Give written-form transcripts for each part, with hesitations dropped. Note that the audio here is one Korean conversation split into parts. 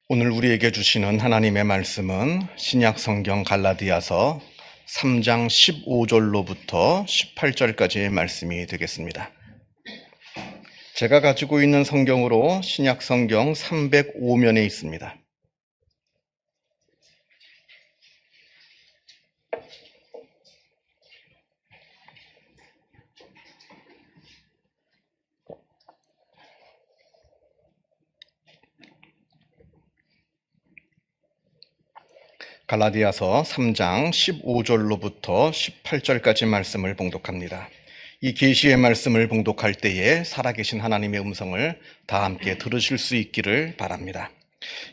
오늘 우리에게 주시는 하나님의 말씀은 신약 성경 갈라디아서 3장 15절로부터 18절까지의 말씀이 되겠습니다. 제가 가지고 있는 성경으로 신약 성경 305면에 있습니다. 갈라디아서 3장 15절로부터 18절까지 말씀을 봉독합니다. 이 계시의 말씀을 봉독할 때에 살아계신 하나님의 음성을 다 함께 들으실 수 있기를 바랍니다.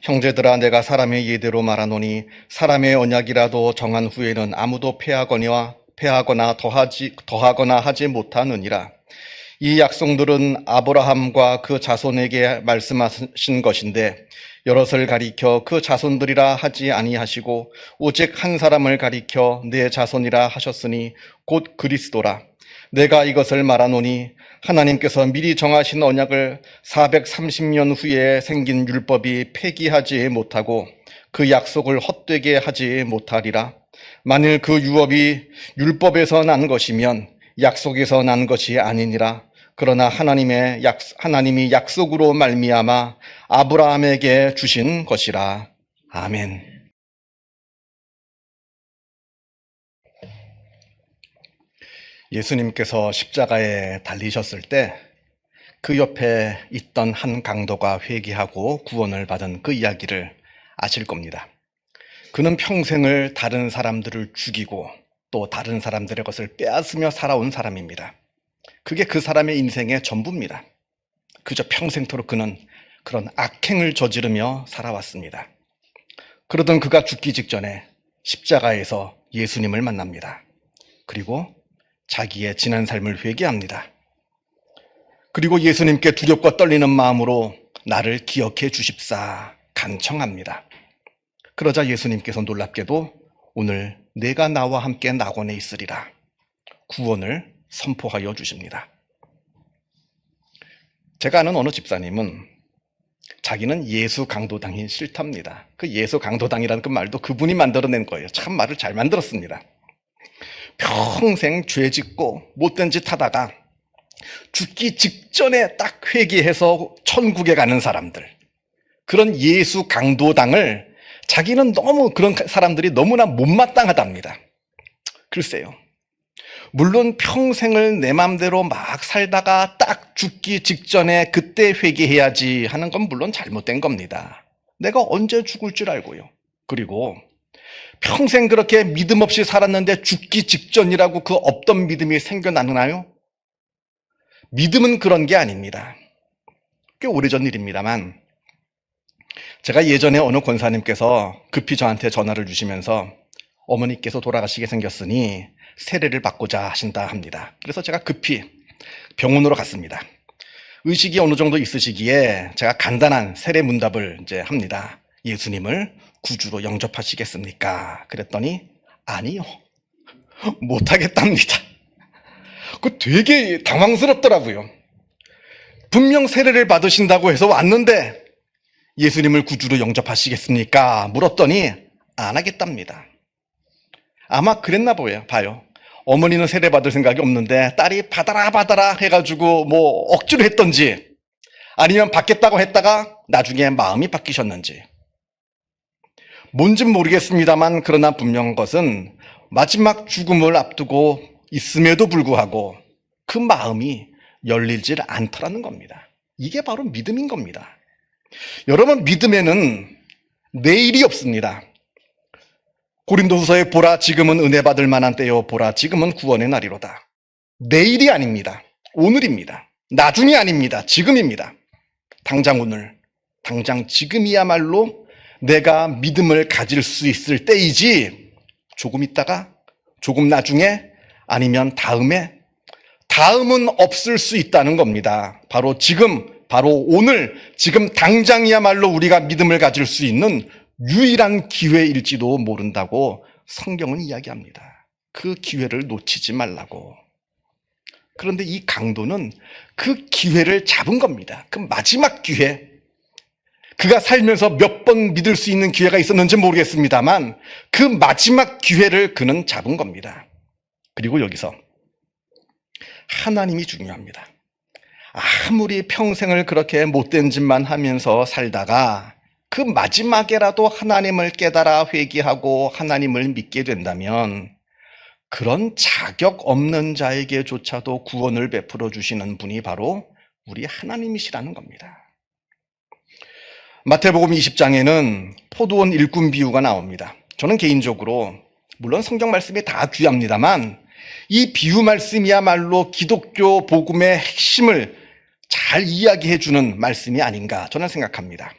형제들아, 내가 사람의 예대로 말하노니 사람의 언약이라도 정한 후에는 아무도 폐하거나 더하거나 하지 못하느니라. 이 약속들은 아브라함과 그 자손에게 말씀하신 것인데 여럿을 가리켜 그 자손들이라 하지 아니하시고 오직 한 사람을 가리켜 내 자손이라 하셨으니 곧 그리스도라. 내가 이것을 말하노니 하나님께서 미리 정하신 언약을 430년 후에 생긴 율법이 폐기하지 못하고 그 약속을 헛되게 하지 못하리라. 만일 그 유업이 율법에서 난 것이면 약속에서 난 것이 아니니라. 그러나 하나님이 약속으로 말미암아 아브라함에게 주신 것이라. 아멘. 예수님께서 십자가에 달리셨을 때 그 옆에 있던 한 강도가 회개하고 구원을 받은 그 이야기를 아실 겁니다. 그는 평생을 다른 사람들을 죽이고 또 다른 사람들의 것을 빼앗으며 살아온 사람입니다. 그게 그 사람의 인생의 전부입니다. 그저 평생토록 그는 그런 악행을 저지르며 살아왔습니다. 그러던 그가 죽기 직전에 십자가에서 예수님을 만납니다. 그리고 자기의 지난 삶을 회개합니다. 그리고 예수님께 두렵고 떨리는 마음으로 나를 기억해 주십사 간청합니다. 그러자 예수님께서 놀랍게도 오늘 내가 나와 함께 낙원에 있으리라 구원을 선포하여 주십니다. 제가 아는 어느 집사님은 자기는 예수 강도당이 싫답니다. 그 예수 강도당이라는 그 말도 그분이 만들어낸 거예요. 참 말을 잘 만들었습니다. 평생 죄 짓고 못된 짓 하다가 죽기 직전에 딱 회개해서 천국에 가는 사람들, 그런 예수 강도당을 자기는 너무 그런 사람들이 너무나 못마땅하답니다. 글쎄요. 물론 평생을 내 맘대로 막 살다가 딱 죽기 직전에 그때 회개해야지 하는 건 물론 잘못된 겁니다. 내가 언제 죽을 줄 알고요. 그리고 평생 그렇게 믿음 없이 살았는데 죽기 직전이라고 그 없던 믿음이 생겨나나요? 믿음은 그런 게 아닙니다. 꽤 오래전 일입니다만 제가 예전에 어느 권사님께서 급히 저한테 전화를 주시면서 어머니께서 돌아가시게 생겼으니 세례를 받고자 하신다 합니다. 그래서 제가 급히 병원으로 갔습니다. 의식이 어느 정도 있으시기에 제가 간단한 세례 문답을 이제 합니다. 예수님을 구주로 영접하시겠습니까? 그랬더니 아니요, 못하겠답니다. 그 되게 당황스럽더라고요. 분명 세례를 받으신다고 해서 왔는데 예수님을 구주로 영접하시겠습니까? 물었더니 안 하겠답니다. 아마 그랬나 봐요. 어머니는 세례 받을 생각이 없는데 딸이 받아라 해가지고 뭐 억지로 했던지 아니면 받겠다고 했다가 나중에 마음이 바뀌셨는지 뭔진 모르겠습니다만 그러나 분명한 것은 마지막 죽음을 앞두고 있음에도 불구하고 그 마음이 열리질 않더라는 겁니다. 이게 바로 믿음인 겁니다. 여러분, 믿음에는 내일이 없습니다. 고린도후서에 보라 지금은 은혜 받을 만한 때요, 보라 지금은 구원의 날이로다. 내일이 아닙니다. 오늘입니다. 나중이 아닙니다. 지금입니다. 당장 오늘, 당장 지금이야말로 내가 믿음을 가질 수 있을 때이지 조금 있다가, 조금 나중에, 아니면 다음은 없을 수 있다는 겁니다. 바로 지금, 바로 오늘, 지금 당장이야말로 우리가 믿음을 가질 수 있는 유일한 기회일지도 모른다고 성경은 이야기합니다. 그 기회를 놓치지 말라고. 그런데 이 강도는 그 기회를 잡은 겁니다. 그 마지막 기회, 그가 살면서 몇 번 믿을 수 있는 기회가 있었는지 모르겠습니다만 그 마지막 기회를 그는 잡은 겁니다. 그리고 여기서 하나님이 중요합니다. 아무리 평생을 그렇게 못된 짓만 하면서 살다가 그 마지막에라도 하나님을 깨달아 회개하고 하나님을 믿게 된다면 그런 자격 없는 자에게조차도 구원을 베풀어 주시는 분이 바로 우리 하나님이시라는 겁니다. 마태복음 20장에는 포도원 일꾼 비유가 나옵니다. 저는 개인적으로 물론 성경 말씀이 다 귀합니다만 이 비유 말씀이야말로 기독교 복음의 핵심을 잘 이야기해 주는 말씀이 아닌가 저는 생각합니다.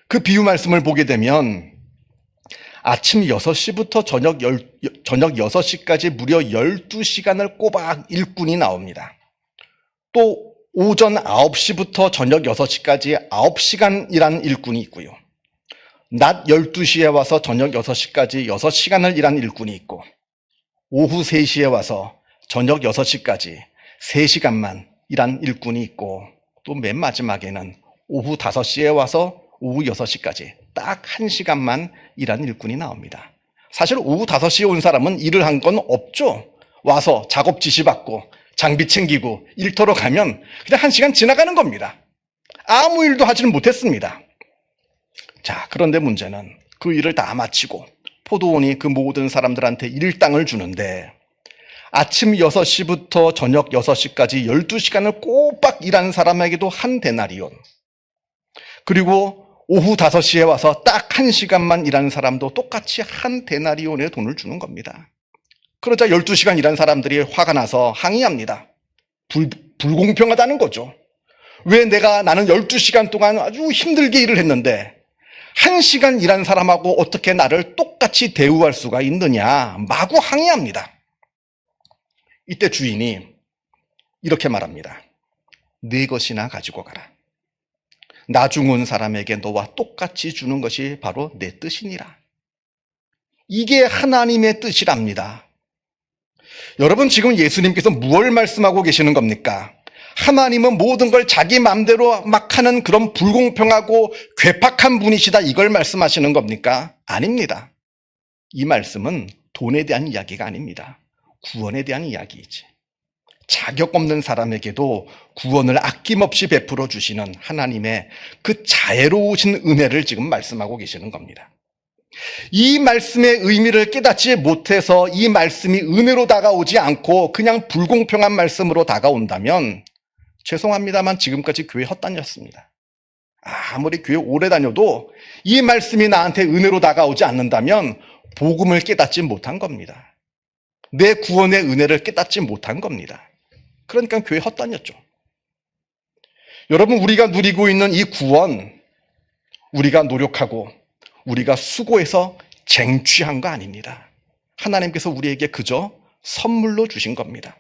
그 비유 말씀을 보게 되면 아침 6시부터 저녁 6시까지 무려 12시간을 꼬박 일꾼이 나옵니다. 또 오전 9시부터 저녁 6시까지 9시간 일한 일꾼이 있고요. 낮 12시에 와서 저녁 6시까지 6시간을 일한 일꾼이 있고 오후 3시에 와서 저녁 6시까지 3시간만 일한 일꾼이 있고 또 맨 마지막에는 오후 5시에 와서 오후 6시까지 딱 1시간만 일한 일꾼이 나옵니다. 사실 오후 5시에 온 사람은 일을 한 건 없죠. 와서 작업 지시 받고 장비 챙기고 일터로 가면 그냥 1시간 지나가는 겁니다. 아무 일도 하지는 못했습니다. 자, 그런데 문제는 그 일을 다 마치고 포도원이 그 모든 사람들한테 일당을 주는데 아침 6시부터 저녁 6시까지 12시간을 꼬박 일한 사람에게도 한 데나리온, 그리고 오후 5시에 와서 딱 1시간만 일한 사람도 똑같이 한 데나리온의 돈을 주는 겁니다. 그러자 12시간 일한 사람들이 화가 나서 항의합니다. 불공평하다는 거죠. 왜 나는 12시간 동안 아주 힘들게 일을 했는데 1시간 일한 사람하고 어떻게 나를 똑같이 대우할 수가 있느냐 마구 항의합니다. 이때 주인이 이렇게 말합니다. 네 것이나 가지고 가라. 나중 온 사람에게 너와 똑같이 주는 것이 바로 내 뜻이니라. 이게 하나님의 뜻이랍니다. 여러분, 지금 예수님께서 무엇을 말씀하고 계시는 겁니까? 하나님은 모든 걸 자기 마음대로 막 하는 그런 불공평하고 괴팍한 분이시다, 이걸 말씀하시는 겁니까? 아닙니다. 이 말씀은 돈에 대한 이야기가 아닙니다. 구원에 대한 이야기이지. 자격 없는 사람에게도 구원을 아낌없이 베풀어 주시는 하나님의 그 자애로우신 은혜를 지금 말씀하고 계시는 겁니다. 이 말씀의 의미를 깨닫지 못해서 이 말씀이 은혜로 다가오지 않고 그냥 불공평한 말씀으로 다가온다면 죄송합니다만 지금까지 교회 헛다녔습니다. 아무리 교회 오래 다녀도 이 말씀이 나한테 은혜로 다가오지 않는다면 복음을 깨닫지 못한 겁니다. 내 구원의 은혜를 깨닫지 못한 겁니다. 그러니까 교회 헛다녔죠. 여러분, 우리가 누리고 있는 이 구원, 우리가 노력하고 우리가 수고해서 쟁취한 거 아닙니다. 하나님께서 우리에게 그저 선물로 주신 겁니다.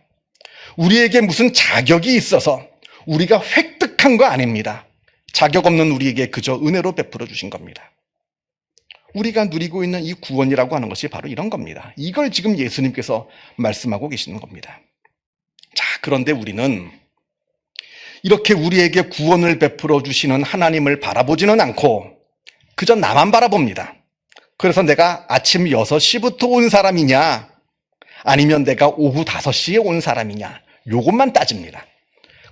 우리에게 무슨 자격이 있어서 우리가 획득한 거 아닙니다. 자격 없는 우리에게 그저 은혜로 베풀어 주신 겁니다. 우리가 누리고 있는 이 구원이라고 하는 것이 바로 이런 겁니다. 이걸 지금 예수님께서 말씀하고 계시는 겁니다. 자, 그런데 우리는 이렇게 우리에게 구원을 베풀어 주시는 하나님을 바라보지는 않고 그저 나만 바라봅니다. 그래서 내가 아침 6시부터 온 사람이냐 아니면 내가 오후 5시에 온 사람이냐 요것만 따집니다.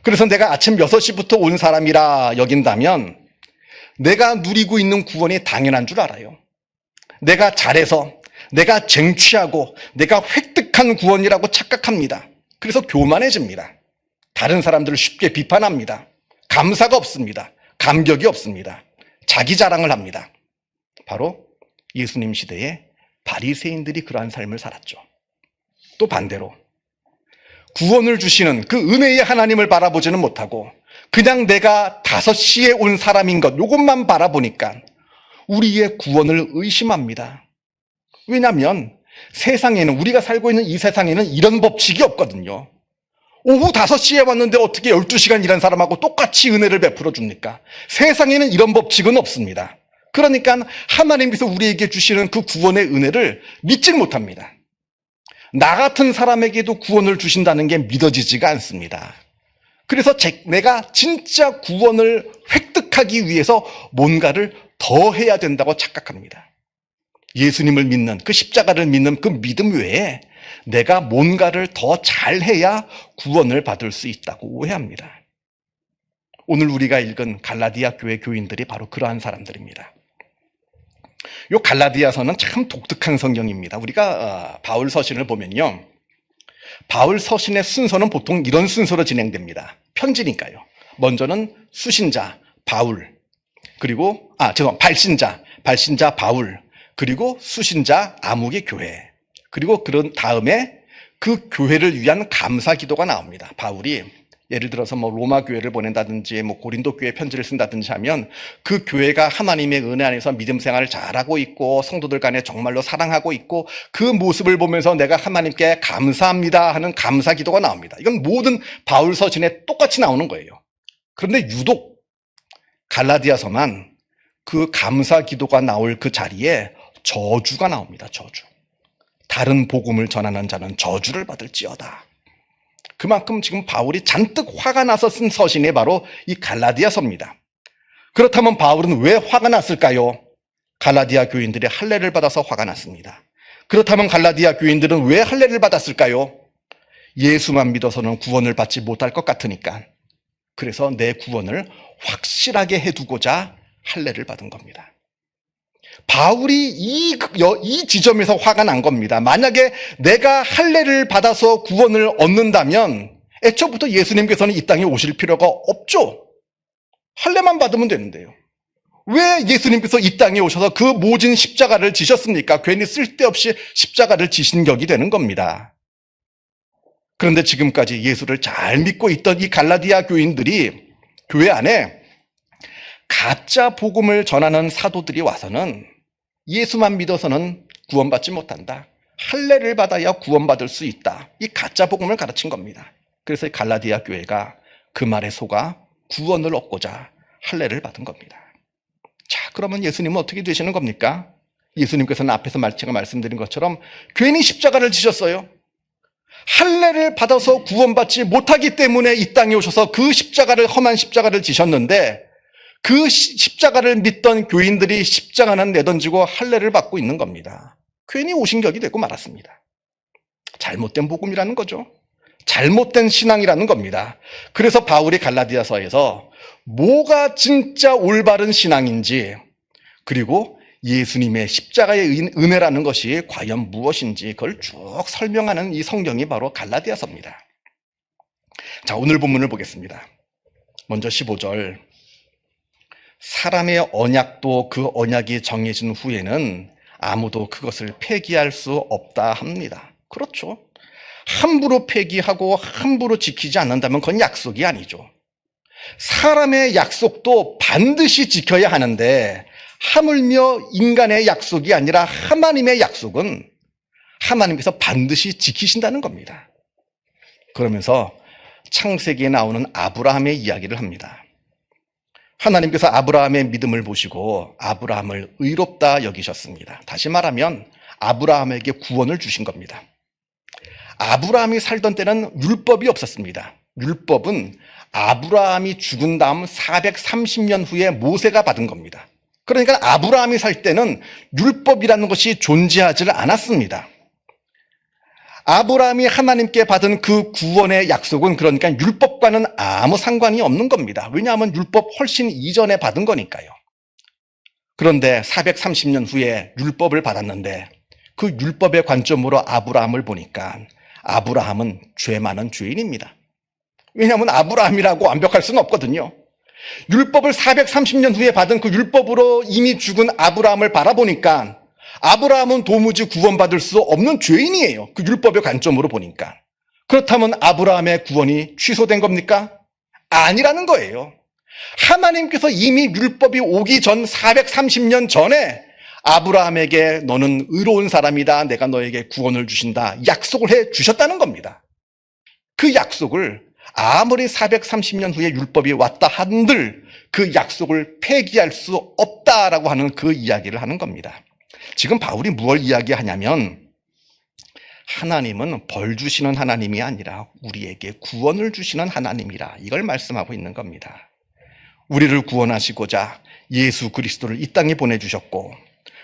그래서 내가 아침 6시부터 온 사람이라 여긴다면 내가 누리고 있는 구원이 당연한 줄 알아요. 내가 잘해서 내가 쟁취하고 내가 획득한 구원이라고 착각합니다. 그래서 교만해집니다. 다른 사람들을 쉽게 비판합니다. 감사가 없습니다. 감격이 없습니다. 자기 자랑을 합니다. 바로 예수님 시대에 바리새인들이 그러한 삶을 살았죠. 또 반대로 구원을 주시는 그 은혜의 하나님을 바라보지는 못하고 그냥 내가 5시에 온 사람인 것 요것만 바라보니까 우리의 구원을 의심합니다. 왜냐하면 세상에는, 우리가 살고 있는 이 세상에는 이런 법칙이 없거든요. 오후 5시에 왔는데 어떻게 12시간 일한 사람하고 똑같이 은혜를 베풀어 줍니까? 세상에는 이런 법칙은 없습니다. 그러니까 하나님께서 우리에게 주시는 그 구원의 은혜를 믿질 못합니다. 나 같은 사람에게도 구원을 주신다는 게 믿어지지가 않습니다. 그래서 내가 진짜 구원을 획득한 만족하기 위해서 뭔가를 더 해야 된다고 착각합니다. 예수님을 믿는, 그 십자가를 믿는 그 믿음 외에 내가 뭔가를 더 잘해야 구원을 받을 수 있다고 오해합니다. 오늘 우리가 읽은 갈라디아 교회 교인들이 바로 그러한 사람들입니다. 이 갈라디아서는 참 독특한 성경입니다. 우리가 바울 서신을 보면요, 바울 서신의 순서는 보통 이런 순서로 진행됩니다. 편지니까요. 먼저는 수신자 바울, 그리고 발신자 바울, 그리고 수신자 아무개 교회, 그리고 그런 다음에 그 교회를 위한 감사 기도가 나옵니다. 바울이 예를 들어서 로마 교회를 보낸다든지 고린도 교회 편지를 쓴다든지 하면 그 교회가 하나님의 은혜 안에서 믿음 생활을 잘하고 있고 성도들 간에 정말로 사랑하고 있고 그 모습을 보면서 내가 하나님께 감사합니다 하는 감사 기도가 나옵니다. 이건 모든 바울 서신에 똑같이 나오는 거예요. 그런데 유독 갈라디아서만 그 감사 기도가 나올 그 자리에 저주가 나옵니다. 저주. 다른 복음을 전하는 자는 저주를 받을지어다. 그만큼 지금 바울이 잔뜩 화가 나서 쓴 서신이 바로 이 갈라디아서입니다. 그렇다면 바울은 왜 화가 났을까요? 갈라디아 교인들이 할례를 받아서 화가 났습니다. 그렇다면 갈라디아 교인들은 왜 할례를 받았을까요? 예수만 믿어서는 구원을 받지 못할 것 같으니까. 그래서 내 구원을 확실하게 해두고자 할례를 받은 겁니다. 바울이 이 지점에서 화가 난 겁니다. 만약에 내가 할례를 받아서 구원을 얻는다면 애초부터 예수님께서는 이 땅에 오실 필요가 없죠. 할례만 받으면 되는데요. 왜 예수님께서 이 땅에 오셔서 그 모진 십자가를 지셨습니까? 괜히 쓸데없이 십자가를 지신 격이 되는 겁니다. 그런데 지금까지 예수를 잘 믿고 있던 이 갈라디아 교인들이 교회 안에 가짜 복음을 전하는 사도들이 와서는 예수만 믿어서는 구원받지 못한다. 할례를 받아야 구원받을 수 있다. 이 가짜 복음을 가르친 겁니다. 그래서 갈라디아 교회가 그 말에 속아 구원을 얻고자 할례를 받은 겁니다. 자, 그러면 예수님은 어떻게 되시는 겁니까? 예수님께서는 앞에서 제가 말씀드린 것처럼 괜히 십자가를 지셨어요. 할례를 받아서 구원받지 못하기 때문에 이 땅에 오셔서 그 험한 십자가를 지셨는데 그 십자가를 믿던 교인들이 십자가는 내던지고 할례를 받고 있는 겁니다. 괜히 오신 격이 되고 말았습니다. 잘못된 복음이라는 거죠. 잘못된 신앙이라는 겁니다. 그래서 바울이 갈라디아서에서 뭐가 진짜 올바른 신앙인지, 그리고 예수님의 십자가의 은혜라는 것이 과연 무엇인지 그걸 쭉 설명하는 이 성경이 바로 갈라디아서입니다. 자, 오늘 본문을 보겠습니다. 먼저 15절. 사람의 언약도 그 언약이 정해진 후에는 아무도 그것을 폐기할 수 없다 합니다. 그렇죠. 함부로 폐기하고 함부로 지키지 않는다면 그건 약속이 아니죠. 사람의 약속도 반드시 지켜야 하는데 하물며 인간의 약속이 아니라 하나님의 약속은 하나님께서 반드시 지키신다는 겁니다. 그러면서 창세기에 나오는 아브라함의 이야기를 합니다. 하나님께서 아브라함의 믿음을 보시고 아브라함을 의롭다 여기셨습니다. 다시 말하면 아브라함에게 구원을 주신 겁니다. 아브라함이 살던 때는 율법이 없었습니다. 율법은 아브라함이 죽은 다음 430년 후에 모세가 받은 겁니다. 그러니까 아브라함이 살 때는 율법이라는 것이 존재하지 않았습니다. 아브라함이 하나님께 받은 그 구원의 약속은 그러니까 율법과는 아무 상관이 없는 겁니다. 왜냐하면 율법 훨씬 이전에 받은 거니까요. 그런데 430년 후에 율법을 받았는데 그 율법의 관점으로 아브라함을 보니까 아브라함은 죄 많은 죄인입니다. 왜냐하면 아브라함이라고 완벽할 수는 없거든요. 율법을 430년 후에 받은 그 율법으로 이미 죽은 아브라함을 바라보니까 아브라함은 도무지 구원받을 수 없는 죄인이에요. 그 율법의 관점으로 보니까. 그렇다면 아브라함의 구원이 취소된 겁니까? 아니라는 거예요. 하나님께서 이미 율법이 오기 전 430년 전에 아브라함에게 너는 의로운 사람이다. 내가 너에게 구원을 주신다. 약속을 해 주셨다는 겁니다. 그 약속을 아무리 430년 후에 율법이 왔다 한들 그 약속을 폐기할 수 없다라고 하는 그 이야기를 하는 겁니다. 지금 바울이 무엇을 이야기하냐면 하나님은 벌 주시는 하나님이 아니라 우리에게 구원을 주시는 하나님이라 이걸 말씀하고 있는 겁니다. 우리를 구원하시고자 예수 그리스도를 이 땅에 보내주셨고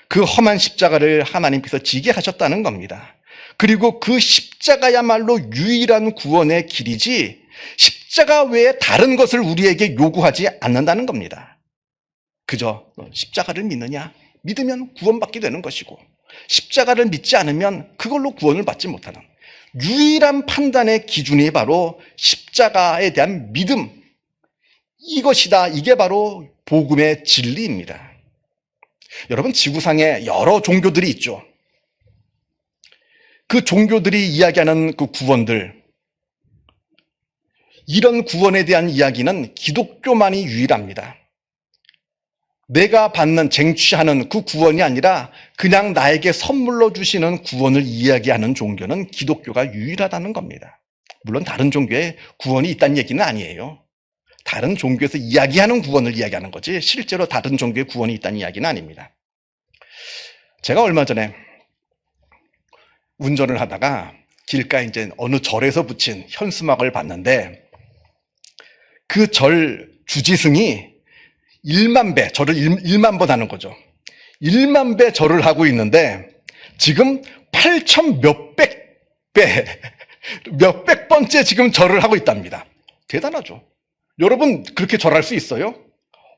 그 험한 십자가를 하나님께서 지게 하셨다는 겁니다. 그리고 그 십자가야말로 유일한 구원의 길이지 십자가 외에 다른 것을 우리에게 요구하지 않는다는 겁니다. 그저 십자가를 믿느냐? 믿으면 구원받게 되는 것이고 십자가를 믿지 않으면 그걸로 구원을 받지 못하는 유일한 판단의 기준이 바로 십자가에 대한 믿음, 이것이다. 이게 바로 복음의 진리입니다. 여러분, 지구상에 여러 종교들이 있죠. 그 종교들이 이야기하는 그 구원들, 이런 구원에 대한 이야기는 기독교만이 유일합니다. 내가 받는, 쟁취하는 그 구원이 아니라 그냥 나에게 선물로 주시는 구원을 이야기하는 종교는 기독교가 유일하다는 겁니다. 물론 다른 종교에 구원이 있다는 얘기는 아니에요. 다른 종교에서 이야기하는 구원을 이야기하는 거지 실제로 다른 종교에 구원이 있다는 이야기는 아닙니다. 제가 얼마 전에 운전을 하다가 길가에 이제 어느 절에서 붙인 현수막을 봤는데 그 절 주지승이 1만 배, 절을 1만 번 하는 거죠. 1만 배 절을 하고 있는데 지금 8천 몇백 배, 몇백 번째 지금 절을 하고 있답니다. 대단하죠. 여러분 그렇게 절할 수 있어요?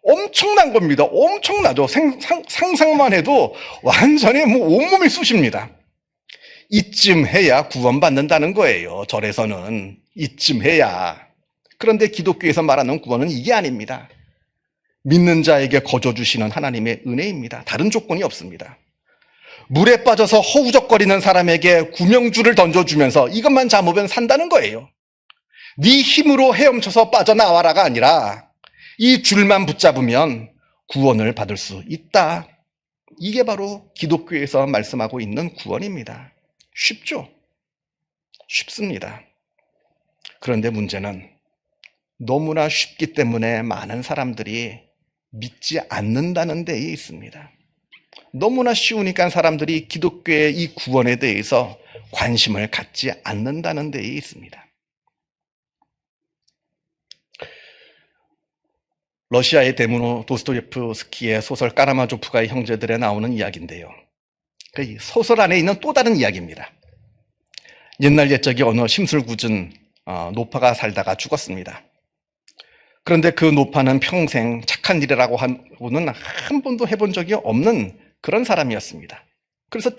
엄청난 겁니다. 엄청나죠. 상상만 해도 완전히 온몸이 쑤십니다. 이쯤 해야 구원받는다는 거예요. 절에서는 이쯤 해야. 그런데 기독교에서 말하는 구원은 이게 아닙니다. 믿는 자에게 거저 주시는 하나님의 은혜입니다. 다른 조건이 없습니다. 물에 빠져서 허우적거리는 사람에게 구명줄을 던져주면서 이것만 잡으면 산다는 거예요. 네 힘으로 헤엄쳐서 빠져나와라가 아니라 이 줄만 붙잡으면 구원을 받을 수 있다. 이게 바로 기독교에서 말씀하고 있는 구원입니다. 쉽죠? 쉽습니다. 그런데 문제는 너무나 쉽기 때문에 많은 사람들이 믿지 않는다는 데에 있습니다. 너무나 쉬우니까 사람들이 기독교의 이 구원에 대해서 관심을 갖지 않는다는 데에 있습니다. 러시아의 대문호 도스토옙스키의 소설 까라마조프가의 형제들에 나오는 이야기인데요. 그 소설 안에 있는 또 다른 이야기입니다. 옛날 옛적에 어느 심술궂은 노파가 살다가 죽었습니다. 그런데 그 노파는 평생 착한 일이라고 하고는 한 번도 해본 적이 없는 그런 사람이었습니다. 그래서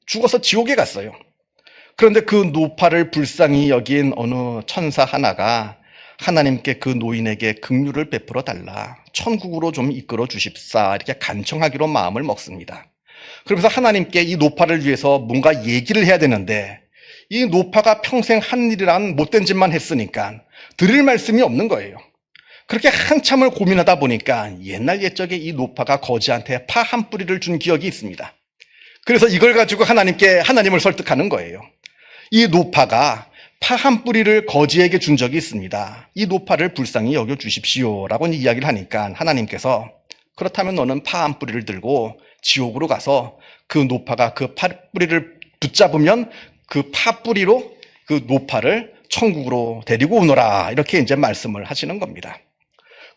죽어서 지옥에 갔어요. 그런데 그 노파를 불쌍히 여긴 어느 천사 하나가 하나님께 그 노인에게 긍휼을 베풀어 달라, 천국으로 좀 이끌어 주십사, 이렇게 간청하기로 마음을 먹습니다. 그러면서 하나님께 이 노파를 위해서 뭔가 얘기를 해야 되는데 이 노파가 평생 한 일이란 못된 짓만 했으니까 드릴 말씀이 없는 거예요. 그렇게 한참을 고민하다 보니까 옛날 옛적에 이 노파가 거지한테 파 한 뿌리를 준 기억이 있습니다. 그래서 이걸 가지고 하나님을 설득하는 거예요. 이 노파가 파 한 뿌리를 거지에게 준 적이 있습니다. 이 노파를 불쌍히 여겨 주십시오 라고 이야기를 하니까 하나님께서 그렇다면 너는 파 한 뿌리를 들고 지옥으로 가서 그 노파가 그 파 뿌리를 붙잡으면 그 파 뿌리로 그 노파를 천국으로 데리고 오너라, 이렇게 이제 말씀을 하시는 겁니다.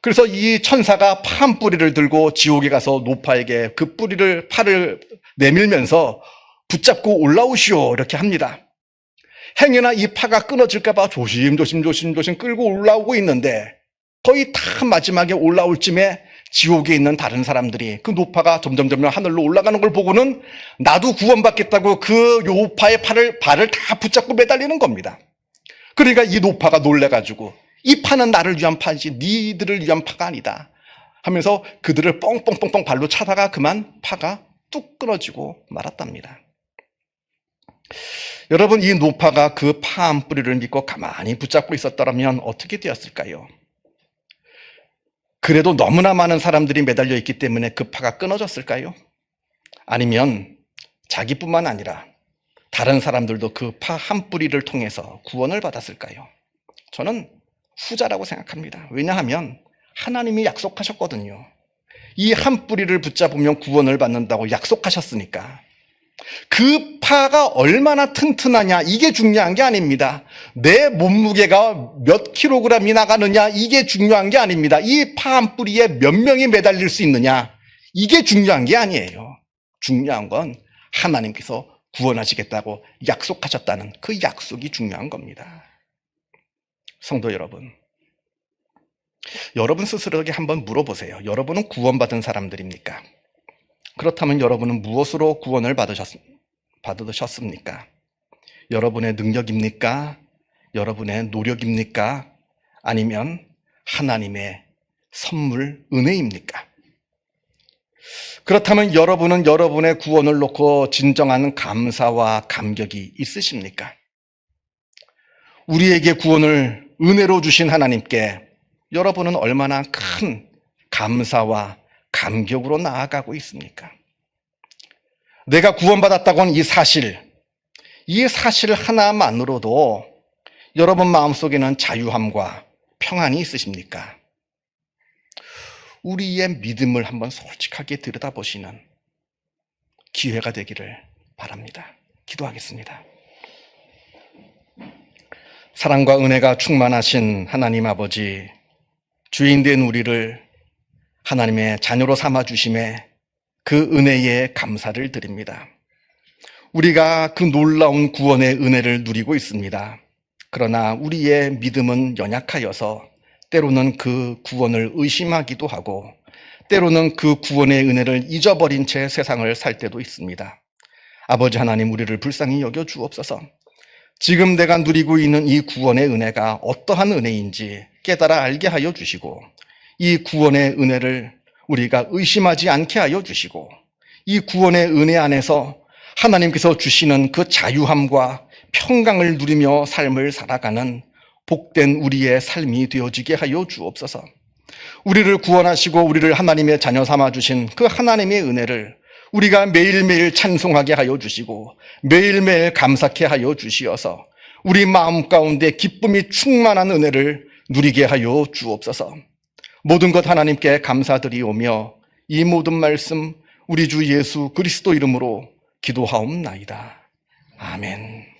그래서 이 천사가 파 한 뿌리를 들고 지옥에 가서 노파에게 그 파를 내밀면서 붙잡고 올라오시오, 이렇게 합니다. 행여나 이 파가 끊어질까봐 조심조심 끌고 올라오고 있는데 거의 다 마지막에 올라올 쯤에 지옥에 있는 다른 사람들이 그 노파가 점점 하늘로 올라가는 걸 보고는 나도 구원받겠다고 그 노파의 발을 다 붙잡고 매달리는 겁니다. 그러니까 이 노파가 놀래가지고 이 파는 나를 위한 파이지 니들을 위한 파가 아니다 하면서 그들을 뻥뻥뻥뻥 발로 차다가 그만 파가 뚝 끊어지고 말았답니다. 여러분, 이 노파가 그 파 한 뿌리를 믿고 가만히 붙잡고 있었더라면 어떻게 되었을까요? 그래도 너무나 많은 사람들이 매달려 있기 때문에 그 파가 끊어졌을까요? 아니면 자기뿐만 아니라 다른 사람들도 그 파 한 뿌리를 통해서 구원을 받았을까요? 저는 후자라고 생각합니다. 왜냐하면 하나님이 약속하셨거든요. 이 한 뿌리를 붙잡으면 구원을 받는다고 약속하셨으니까 그 파가 얼마나 튼튼하냐 이게 중요한 게 아닙니다. 내 몸무게가 몇 킬로그램이 나가느냐 이게 중요한 게 아닙니다. 이 파 한 뿌리에 몇 명이 매달릴 수 있느냐 이게 중요한 게 아니에요. 중요한 건 하나님께서 구원하시겠다고 약속하셨다는 그 약속이 중요한 겁니다. 성도 여러분, 여러분 스스로에게 한번 물어보세요. 여러분은 구원받은 사람들입니까? 그렇다면 여러분은 무엇으로 구원을 받으셨습니까? 여러분의 능력입니까? 여러분의 노력입니까? 아니면 하나님의 선물, 은혜입니까? 그렇다면 여러분은 여러분의 구원을 놓고 진정한 감사와 감격이 있으십니까? 우리에게 구원을 은혜로 주신 하나님께 여러분은 얼마나 큰 감사와 감격으로 나아가고 있습니까? 내가 구원받았다고 하는 이 사실 하나만으로도 여러분 마음속에는 자유함과 평안이 있으십니까? 우리의 믿음을 한번 솔직하게 들여다보시는 기회가 되기를 바랍니다. 기도하겠습니다. 사랑과 은혜가 충만하신 하나님 아버지, 주인된 우리를 하나님의 자녀로 삼아주심에 그 은혜에 감사를 드립니다. 우리가 그 놀라운 구원의 은혜를 누리고 있습니다. 그러나 우리의 믿음은 연약하여서 때로는 그 구원을 의심하기도 하고 때로는 그 구원의 은혜를 잊어버린 채 세상을 살 때도 있습니다. 아버지 하나님, 우리를 불쌍히 여겨 주옵소서. 지금 내가 누리고 있는 이 구원의 은혜가 어떠한 은혜인지 깨달아 알게 하여 주시고 이 구원의 은혜를 우리가 의심하지 않게 하여 주시고 이 구원의 은혜 안에서 하나님께서 주시는 그 자유함과 평강을 누리며 삶을 살아가는 복된 우리의 삶이 되어지게 하여 주옵소서. 우리를 구원하시고 우리를 하나님의 자녀 삼아주신 그 하나님의 은혜를 우리가 매일매일 찬송하게 하여 주시고 매일매일 감사케 하여 주시어서 우리 마음 가운데 기쁨이 충만한 은혜를 누리게 하여 주옵소서. 모든 것 하나님께 감사드리오며 이 모든 말씀 우리 주 예수 그리스도 이름으로 기도하옵나이다. 아멘.